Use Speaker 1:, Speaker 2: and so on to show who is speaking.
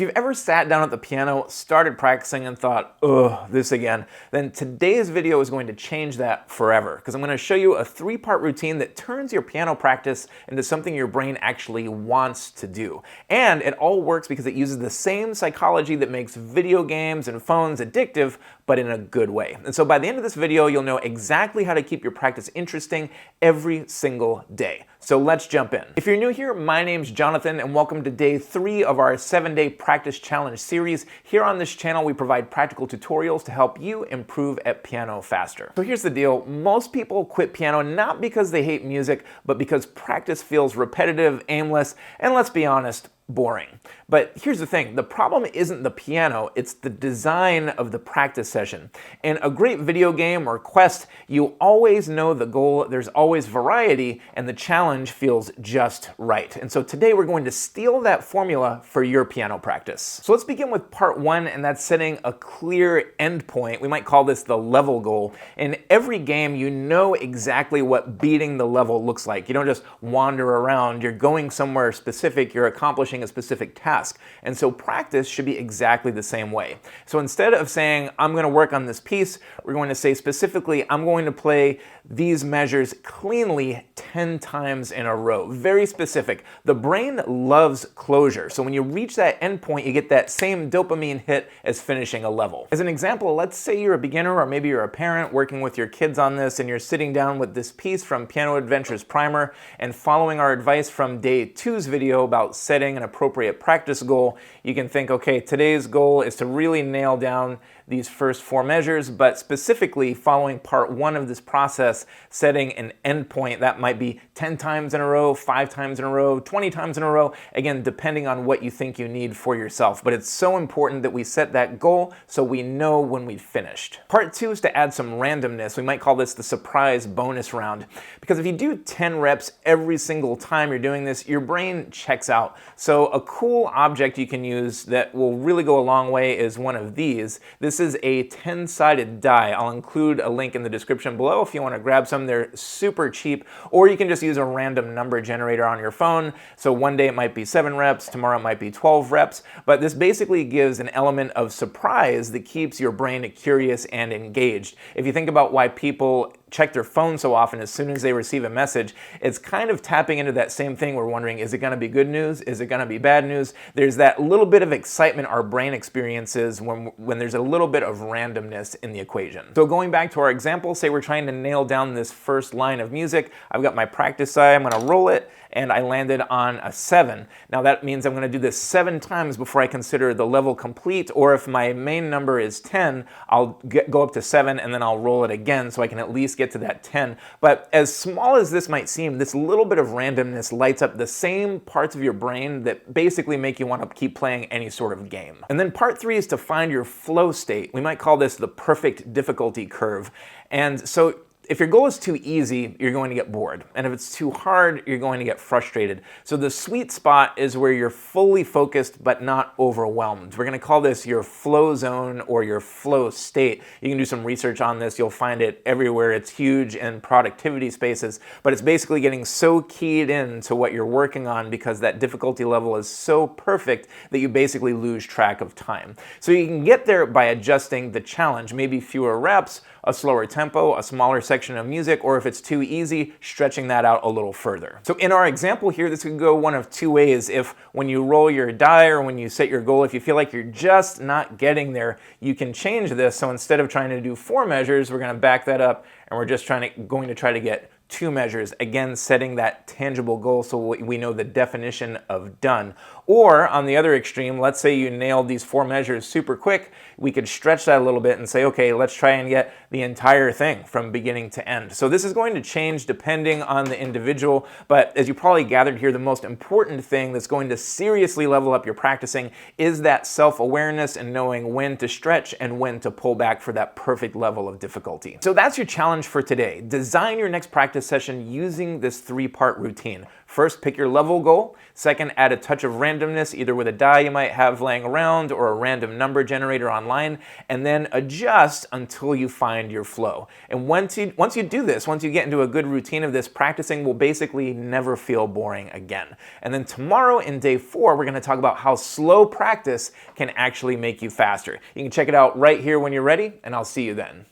Speaker 1: you've ever sat down at the piano, started practicing, and thought, ugh, this again, then today's video is going to change that forever, because I'm going to show you a 3-part routine that turns your piano practice into something your brain actually wants to do. And it all works because it uses the same psychology that makes video games and phones addictive, but in a good way. And so by the end of this video, you'll know exactly how to keep your practice interesting every single day. So let's jump in. If you're new here, my name's Jonathan, and welcome to day 3 of our 7-day practice challenge series. Here on this channel, we provide practical tutorials to help you improve at piano faster. So here's the deal. Most people quit piano not because they hate music, but because practice feels repetitive, aimless, and let's be honest, boring. But here's the thing, the problem isn't the piano, it's the design of the practice session. In a great video game or quest, you always know the goal, there's always variety, and the challenge feels just right. And so today we're going to steal that formula for your piano practice. So let's begin with part 1, and that's setting a clear endpoint. We might call this the level goal. In every game, you know exactly what beating the level looks like. You don't just wander around, you're going somewhere specific, you're accomplishing a specific task. And so practice should be exactly the same way. So instead of saying, I'm going to work on this piece, we're going to say specifically, I'm going to play these measures cleanly 10 times in a row. Very specific. The brain loves closure. So when you reach that endpoint, you get that same dopamine hit as finishing a level. As an example, let's say you're a beginner or maybe you're a parent working with your kids on this and you're sitting down with this piece from Piano Adventures Primer and following our advice from day 2's video about setting an appropriate practice goal. You can think, okay, today's goal is to really nail down these first 4 measures, but specifically following part 1 of this process, setting an endpoint that might be 10 times in a row, 5 times in a row, 20 times in a row, again, depending on what you think you need for yourself. But it's so important that we set that goal so we know when we've finished. Part 2 is to add some randomness. We might call this the surprise bonus round, because if you do 10 reps every single time you're doing this, your brain checks out. So a cool object you can use that will really go a long way is one of these. This is a 10-sided die. I'll include a link in the description below if you want to grab some. They're super cheap, or you can just use a random number generator on your phone. So one day it might be 7 reps, tomorrow it might be 12 reps, but this basically gives an element of surprise that keeps your brain curious and engaged. If you think about why people check their phone so often as soon as they receive a message, it's kind of tapping into that same thing. We're wondering, is it going to be good news? Is it going to be bad news? There's that little bit of excitement our brain experiences when there's a little bit of randomness in the equation. So going back to our example, say we're trying to nail down this first line of music. I've got my practice die, I'm going to roll it, and I landed on a 7. Now that means I'm going to do this 7 times before I consider the level complete, or if my main number is 10, I'll go up to 7 and then I'll roll it again so I can at least get to that 10. But as small as this might seem, this little bit of randomness lights up the same parts of your brain that basically make you want to keep playing any sort of game. And then part 3 is to find your flow state. We might call this the perfect difficulty curve. And so if your goal is too easy, you're going to get bored. And if it's too hard, you're going to get frustrated. So the sweet spot is where you're fully focused but not overwhelmed. We're going to call this your flow zone or your flow state. You can do some research on this. You'll find it everywhere. It's huge in productivity spaces, but it's basically getting so keyed in to what you're working on because that difficulty level is so perfect that you basically lose track of time. So you can get there by adjusting the challenge, maybe fewer reps, a slower tempo, a smaller section of music, or if it's too easy, stretching that out a little further. So in our example here, this could go one of 2 ways. If when you roll your die or when you set your goal, if you feel like you're just not getting there, you can change this. So instead of trying to do 4 measures, we're going to back that up and we're just going to try to get 2 measures, again setting that tangible goal so we know the definition of done. Or on the other extreme, let's say you nailed these 4 measures super quick, we could stretch that a little bit and say, okay, let's try and get the entire thing from beginning to end. So this is going to change depending on the individual, but as you probably gathered here, the most important thing that's going to seriously level up your practicing is that self-awareness and knowing when to stretch and when to pull back for that perfect level of difficulty. So that's your challenge for today. Design your next practice session using this 3-part routine. First, pick your level goal. Second, add a touch of randomness, either with a die you might have laying around or a random number generator online, and then adjust until you find your flow. And once you do this, once you get into a good routine of this, practicing will basically never feel boring again. And then tomorrow in day 4, we're going to talk about how slow practice can actually make you faster. You can check it out right here when you're ready, and I'll see you then.